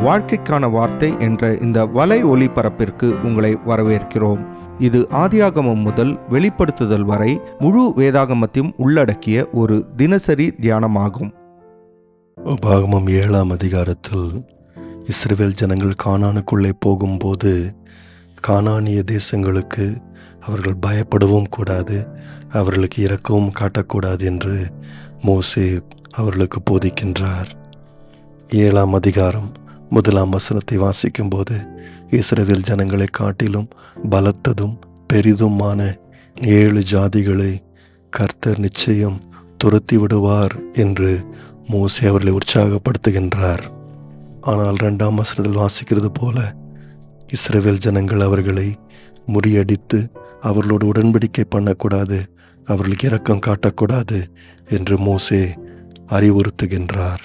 வாழ்க்கைக்கான வார்த்தை என்ற இந்த வலை ஒளிபரப்பிற்கு உங்களை வரவேற்கிறோம். இது ஆதியாகமம் முதல் வெளிப்படுத்துதல் வரை முழு வேதாகமத்தையும் உள்ளடக்கிய ஒரு தினசரி தியானமாகும். உபாகமம் 7ஆம் அதிகாரத்தில் இஸ்ரவேல் ஜனங்கள் கானானுக்குள்ளே போகும்போது கானானிய தேசங்களுக்கு அவர்கள் பயப்படவும் கூடாது, அவர்களுக்கு இரக்கவும் காட்டக்கூடாது என்று மோசே அவர்களுக்கு போதிக்கின்றார். 7ஆம் அதிகாரம் 1ஆம் வசனத்தை வாசிக்கும்போது, இஸ்ரவேல் ஜனங்களை காட்டிலும் பலத்ததும் பெரிதுமான 7 ஜாதிகளை கர்த்தர் நிச்சயம் துரத்தி விடுவார் என்று மோசே அவர்களை உற்சாகப்படுத்துகின்றார். ஆனால் 2ஆம் வசனத்தில் வாசிக்கிறது போல இஸ்ரவேல் ஜனங்கள் அவர்களை முறியடித்து அவர்களோடு உடன்படிக்கை பண்ணக்கூடாது, அவர்களுக்கு இரக்கம் காட்டக்கூடாது என்று மோசே அறிவுறுத்துகின்றார்.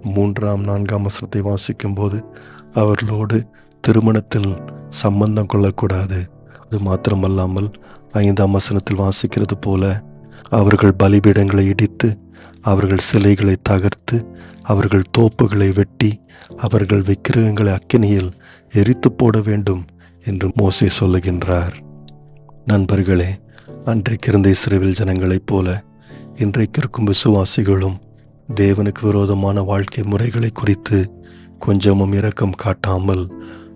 3ஆம் 4ஆம் வசனத்தை வாசிக்கும்போது அவர்களோடு திருமணத்தில் சம்பந்தம் கொள்ளக்கூடாது. அது மாத்திரமல்லாமல் 5ஆம் வசனத்தில் வாசிக்கிறது போல அவர்கள் பலிபீடங்களை இடித்து, அவர்கள் சிலைகளை தகர்த்து, அவர்கள் தோப்புகளை வெட்டி, அவர்கள் விக்கிரகங்களை அக்கினியில் எரித்து போட வேண்டும் என்று மோசே சொல்லுகின்றார். நண்பர்களே, அன்றைக்கு இருந்த இஸ்ரவேல் ஜனங்களைப் போல இன்றைக்கு இருக்கும் விசுவாசிகளும் தேவனுக்கு விரோதமான வாழ்க்கை முறைகளை குறித்து கொஞ்சமும் இரக்கம் காட்டாமல்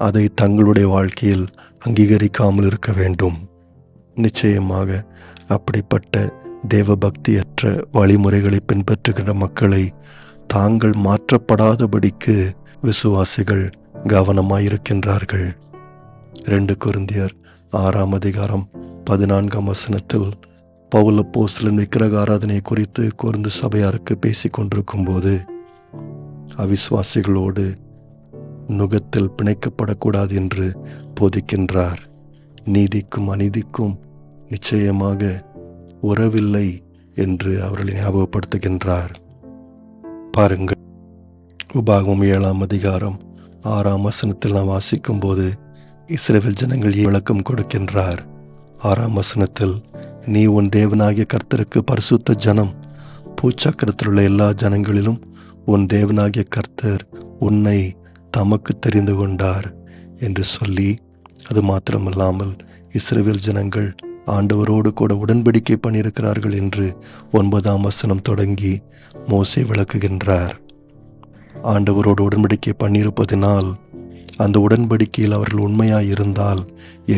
அதை தங்களுடைய வாழ்க்கையில் அங்கீகரிக்காமல் இருக்க வேண்டும். நிச்சயமாக அப்படிப்பட்ட தேவபக்தியற்ற வழிமுறைகளை பின்பற்றுகின்ற மக்களை தாங்கள் மாற்றப்படாதபடிக்கு விசுவாசிகள் கவனமாயிருக்கின்றார்கள். 2 கொரிந்தியர் 6ஆம் அதிகாரம் 14ஆம் வசனத்தில் பவுல் அப்போஸ்தலன் விக்கிரக ஆராதனை குறித்து கொரிந்து சபையாருக்கு பேசிக் கொண்டிருக்கும் போது அவிசுவாசிகளோடு நுகத்தில் பிணைக்கப்படக்கூடாது என்று போதிக்கின்றார். நீதிக்கும் அநீதிக்கும் நிச்சயமாக உறவில்லை என்று அவர்களை ஞாபகப்படுத்துகின்றார். பாருங்கள், உபாகமம் 7ஆம் அதிகாரம் 6ஆம் வசனத்தில் நாம் வாசிக்கும் போது இஸ்ரவேல் ஜனங்கள் விளக்கம் கொடுக்கின்றார். 6ஆம் வசனத்தில், நீ உன் தேவனாகிய கர்த்தருக்கு பரிசுத்த ஜனம், பூச்சக்கரத்தில் உள்ள எல்லா ஜனங்களிலும் உன் தேவனாகிய கர்த்தர் உன்னை தமக்கு தெரிந்து கொண்டார் என்று சொல்லி, அது மாத்திரமல்லாமல் இஸ்ரவேல் ஜனங்கள் ஆண்டவரோடு கூட உடன்படிக்கை பண்ணியிருக்கிறார்கள் என்று 9ஆம் வசனம் தொடங்கி மோசே விளக்குகின்றார். ஆண்டவரோடு உடன்படிக்கை பண்ணியிருப்பதினால் அந்த உடன்படிக்கையில் அவர்கள் உண்மையாய் இருந்தால்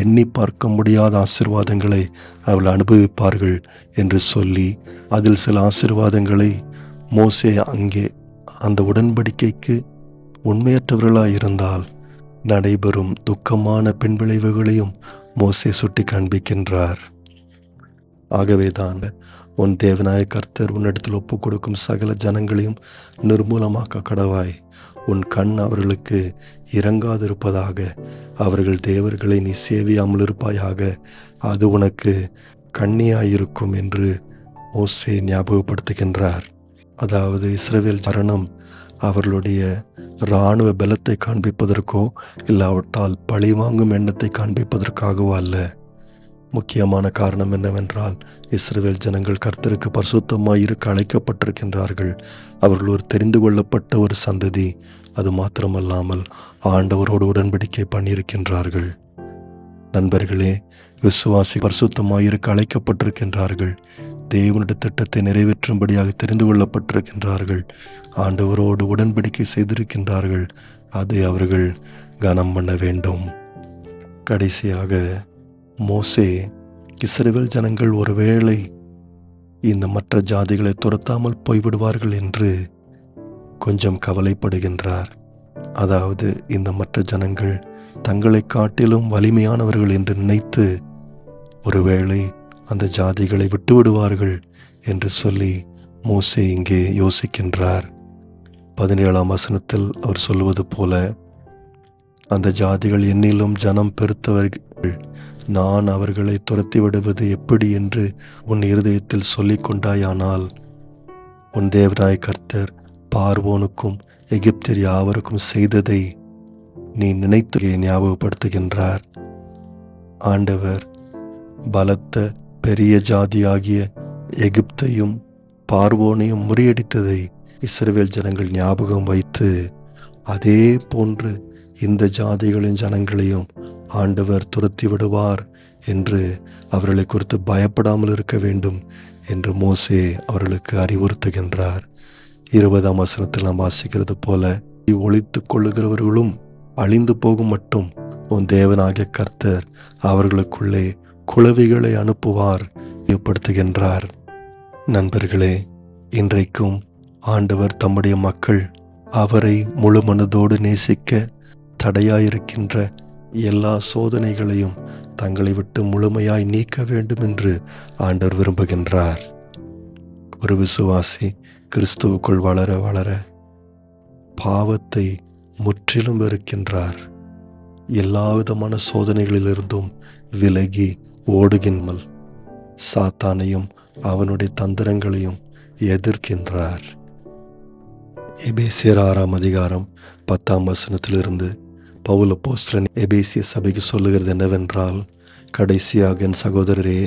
எண்ணி பார்க்க முடியாத ஆசீர்வாதங்களை அவர்கள் அனுபவிப்பார்கள் என்று சொல்லி, அதில் சில ஆசீர்வாதங்களை மோசே அங்கே அந்த உடன்படிக்கைக்கு உண்மையற்றவர்களாய் இருந்தால் நடைபெறும் துக்கமான பின்விளைவுகளையும் மோசே சுட்டி காண்பிக்கின்றார். ஆகவேதான் உன் தேவனாய கர்த்தர் உன்னிடத்தில் ஒப்புக் கொடுக்கும் சகல ஜனங்களையும் நிர்மூலமாக்க கடவாய். உன் கண் அவர்களுக்கு இறங்காதிருப்பதாக, அவர்கள் தேவர்களை நீ சேவியாமல் இருப்பாயாக, அது உனக்கு கண்ணியாயிருக்கும் என்று மோசே ஞாபகப்படுத்துகின்றார். அதாவது இஸ்ரவேல் மரணம் அவர்களுடைய இராணுவ பலத்தை காண்பிப்பதற்கோ இல்லாவிட்டால் பழிவாங்கும் எண்ணத்தை காண்பிப்பதற்காகவோ அல்ல. முக்கியமான காரணம் என்னவென்றால், இஸ்ரவேல் ஜனங்கள் கர்த்தருக்கு பரிசுத்தமாய் இருக்க அழைக்கப்பட்டிருக்கின்றார்கள். அவர்கள் ஒரு தெரிந்து கொள்ளப்பட்ட ஒரு சந்ததி. அது மாத்திரமல்லாமல் ஆண்டவரோடு உடன்படிக்கை பண்ணியிருக்கின்றார்கள். நண்பர்களே, விசுவாசி பரிசுத்தமாய் இருக்க அழைக்கப்பட்டிருக்கின்றார்கள். தேவனுடைய திட்டத்தை நிறைவேற்றும்படியாக தெரிந்து கொள்ளப்பட்டிருக்கின்றார்கள். ஆண்டவரோடு உடன்படிக்கை செய்திருக்கின்றார்கள். அதை அவர்கள் கனம் பண்ண வேண்டும். கடைசியாக மோசே இஸ்ரவேல் ஜனங்கள் ஒருவேளை இந்த மற்ற ஜாதிகளை துரத்தாமல் போய்விடுவார்கள் என்று கொஞ்சம் கவலைப்படுகின்றார். அதாவது இந்த மற்ற ஜனங்கள் தங்களை காட்டிலும் வலிமையானவர்கள் என்று நினைத்து ஒருவேளை அந்த ஜாதிகளை விட்டுவிடுவார்கள் என்று சொல்லி மோசே இங்கே யோசிக்கின்றார். 17ஆம் வசனத்தில் அவர் சொல்வது போல, அந்த ஜாதிகள் என்னிலும் ஜனம் பெருத்தவர்கள், நான் அவர்களை துரத்தி விடுவது எப்படி என்று உன் இருதயத்தில் சொல்லிக் கொண்டாயானால் உன் தேவனாய் கர்த்தர் பார்வோனுக்கும் எகிப்தியர் யாவருக்கும் செய்ததை நீ நினைத்து ஞாபகப்படுத்துகின்றார். ஆண்டவர் பலத்த பெரிய ஜாதியாகிய எகிப்தையும் பார்வோனையும் முறியடித்ததை இஸ்ரவேல் ஜனங்கள் ஞாபகம் வைத்து அதே போன்று இந்த ஜாதிகளின் ஜனங்களையும் ஆண்டவர் துரத்தி விடுவார் என்று அவர்களை குறித்து பயப்படாமல் இருக்க வேண்டும் என்று மோசே அவர்களுக்கு அறிவுறுத்துகின்றார். 20ஆம் வசனத்தில் நாம் வாசிக்கிறது போல, ஒளித்து கொள்ளுகிறவர்களும் அழிந்து போகும் மட்டும் உன் தேவனாகிய கர்த்தர் அவர்களுக்குள்ளே குளவிகளை அனுப்புவார் ஏற்படுத்துகின்றார். நண்பர்களே, இன்றைக்கும் ஆண்டவர் தம்முடைய மக்கள் அவரை முழு மனதோடு நேசிக்க தடையாயிருக்கின்ற எல்லா சோதனைகளையும் தங்களை விட்டு முழுமையாய் நீக்க வேண்டும் என்று ஆண்டவர் விரும்புகின்றார். ஒரு விசுவாசி கிறிஸ்துவுக்குள் வளர வளர பாவத்தை முற்றிலும் வெறுக்கின்றார். எல்லா விதமான சோதனைகளிலிருந்தும் விலகி ஓடுகின்மல் சாத்தானையும் அவனுடைய தந்திரங்களையும் எதிர்க்கின்றார். எபேசியர் 6ஆம் அதிகாரம் 10ஆம் வசனத்திலிருந்து பவுல் அப்போஸ்தலன் எபேசிய சபைக்கு சொல்லுகிறது என்னவென்றால், கடைசியாக என் சகோதரரே,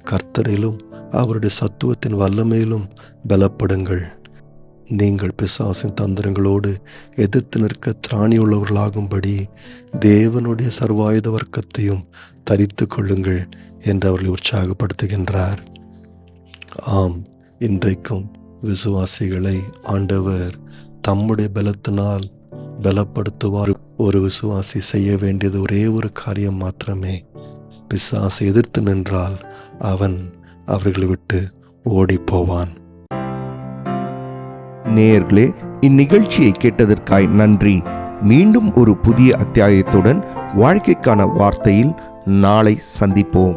கர்த்தரிலும் அவருடைய சத்துவத்தின் வல்லமையிலும் பலப்படுங்கள். நீங்கள் பிசாசின் தந்திரங்களோடு எதிர்த்து நிற்க திராணியுள்ளவர்களாகும்படி தேவனுடைய சர்வாயுத வர்க்கத்தையும் தரித்து கொள்ளுங்கள் என்று அவர்களை உற்சாகப்படுத்துகின்றார். ஆம், இன்றைக்கும் விசுவாசிகளை ஆண்டவர் தம்முடைய பலத்தினால் பலப்படுத்துவார். ஒரு விசுவாசி செய்ய வேண்டியது ஒரே ஒரு காரியம் மாத்திரமே. பிசாசை எதிர்த்து நின்றால் அவன் அவர்களை விட்டு ஓடி போவான். நேயர்களே, இந்நிகழ்ச்சியை கேட்டதற்காய் நன்றி. மீண்டும் ஒரு புதிய அத்தியாயத்துடன் வாழ்க்கைக்கான வார்த்தையில் நாளை சந்திப்போம்.